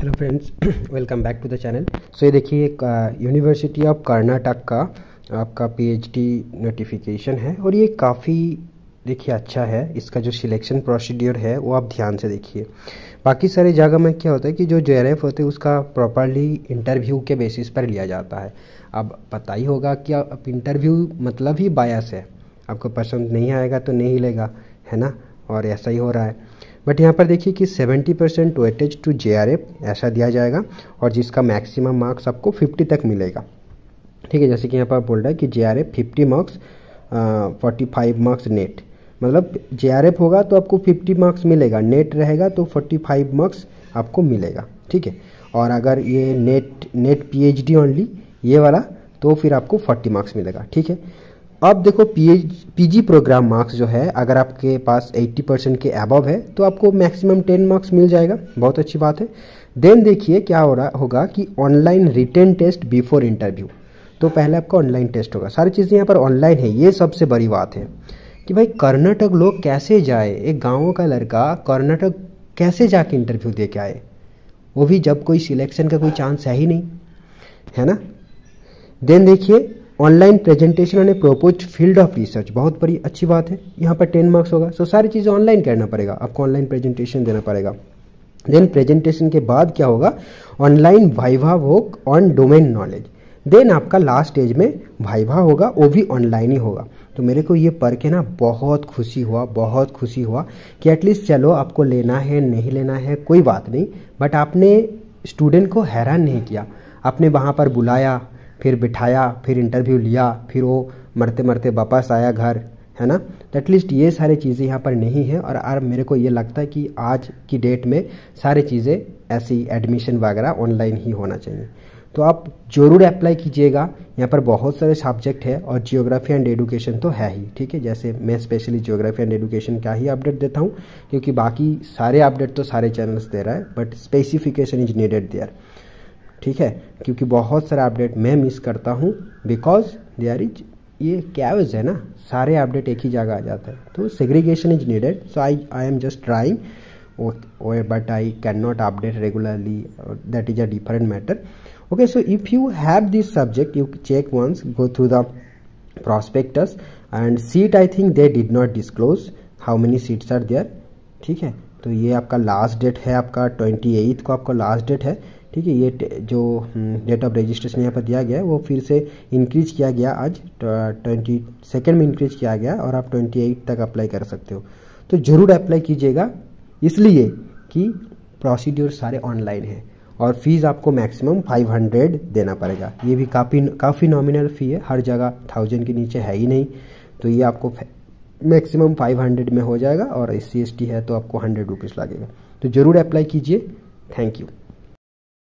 Hello friends, welcome back to the channel. So ये देखिए एक यूनिवर्सिटी ऑफ कर्नाटक का आपका पीएचडी नोटिफिकेशन है और ये काफ़ी देखिए अच्छा है। इसका जो सिलेक्शन प्रोसीड्यूर है वो आप ध्यान से देखिए। बाकी सारे जगह में क्या होता है कि जो जेआरएफ होते हैं उसका प्रॉपरली इंटरव्यू के बेसिस पर लिया जाता है। अब पता ही होगा कि अब इंटरव्यू मतलब ही बायस है, आपको पसंद नहीं आएगा तो नहीं लेगा, है ना। और ऐसा ही हो रहा है। बट यहाँ पर देखिए कि 70% वेटेज टू जेआरएफ ऐसा दिया जाएगा और जिसका मैक्सिमम मार्क्स आपको 50 तक मिलेगा। ठीक है, जैसे कि यहाँ पर बोल रहा है कि जेआरएफ 50 मार्क्स 45 मार्क्स नेट, मतलब जेआरएफ होगा तो आपको 50 मार्क्स मिलेगा, नेट रहेगा तो 45 मार्क्स आपको मिलेगा। ठीक है, और अगर ये नेट पीएचडी ओनली ये वाला तो फिर आपको 40 मार्क्स मिलेगा। ठीक है, अब देखो पीजी प्रोग्राम मार्क्स जो है अगर आपके पास 80% के अबव है तो आपको मैक्सिमम 10 मार्क्स मिल जाएगा, बहुत अच्छी बात है। देन देखिए क्या हो रहा होगा कि online written test before interview, तो पहले आपका ऑनलाइन टेस्ट होगा। सारी चीज़ें यहाँ पर ऑनलाइन है, ये सबसे बड़ी बात है कि भाई कर्नाटक लोग कैसे जाए, एक गाँव का लड़का कर्नाटक कैसे जाके इंटरव्यू दे के आए, वो भी जब कोई सिलेक्शन का कोई चांस है ही नहीं, है ना। देन देखिए online presentation on A proposed field of research, बहुत बड़ी अच्छी बात है, यहाँ पर 10 मार्क्स होगा। सो सारी चीज़ें ऑनलाइन करना पड़ेगा, आपको ऑनलाइन प्रेजेंटेशन देना पड़ेगा। देन प्रेजेंटेशन के बाद क्या होगा, online viva work on domain knowledge. Then आपका लास्ट स्टेज में वाइवा होगा, वो भी ऑनलाइन ही होगा। तो मेरे को ये पढ़ के ना बहुत खुशी हुआ कि एटलीस्ट चलो आपको लेना है नहीं लेना है कोई बात नहीं, बट आपने स्टूडेंट को हैरान नहीं किया, आपने वहाँ पर बुलाया, फिर बिठाया, फिर इंटरव्यू लिया, फिर वो मरते मरते वापस आया घर, है ना। तो एटलीस्ट ये सारी चीज़ें यहाँ पर नहीं है। और मेरे को ये लगता है कि आज की डेट में सारी चीज़ें ऐसी एडमिशन वगैरह ऑनलाइन ही होना चाहिए। तो आप ज़रूर अप्लाई कीजिएगा। यहाँ पर बहुत सारे सब्जेक्ट है और जियोग्राफी एंड एडुकेशन तो है ही। ठीक है, जैसे मैं स्पेशली जियोग्राफी एंड एडुकेशन का ही अपडेट देता हूँ क्योंकि बाकी सारे अपडेट तो सारे चैनल्स दे रहा है, but specification is needed there. ठीक है, क्योंकि बहुत सारे अपडेट मैं मिस करता हूँ बिकॉज देयर इज ये कैवज है ना, सारे अपडेट एक ही जगह आ जाता है, तो segregation is needed. So I am just trying but I can not update regularly, that is a different matter. Okay, so if you have this subject you check once, go through the prospectus and seat I think they did not disclose how many seats are there। ठीक है, तो ये आपका last date है, आपका 28 को आपका last date है। ठीक है, ये जो डेट ऑफ रजिस्ट्रेशन यहाँ पर दिया गया है वो फिर से इंक्रीज किया गया, आज 22 में इंक्रीज किया गया और आप 28 तक अप्लाई कर सकते हो। तो ज़रूर अप्लाई कीजिएगा, इसलिए कि प्रोसीड्यूर सारे ऑनलाइन है और फीस आपको मैक्सिमम 500 देना पड़ेगा। ये भी काफ़ी नॉमिनल फ़ी है, हर जगह 1000 के नीचे है ही नहीं, तो ये आपको मैक्सिमम 500 में हो जाएगा। और SC ST है तो आपको 100 रुपीज़ लगेगा। तो ज़रूर अप्लाई कीजिए। Thank you.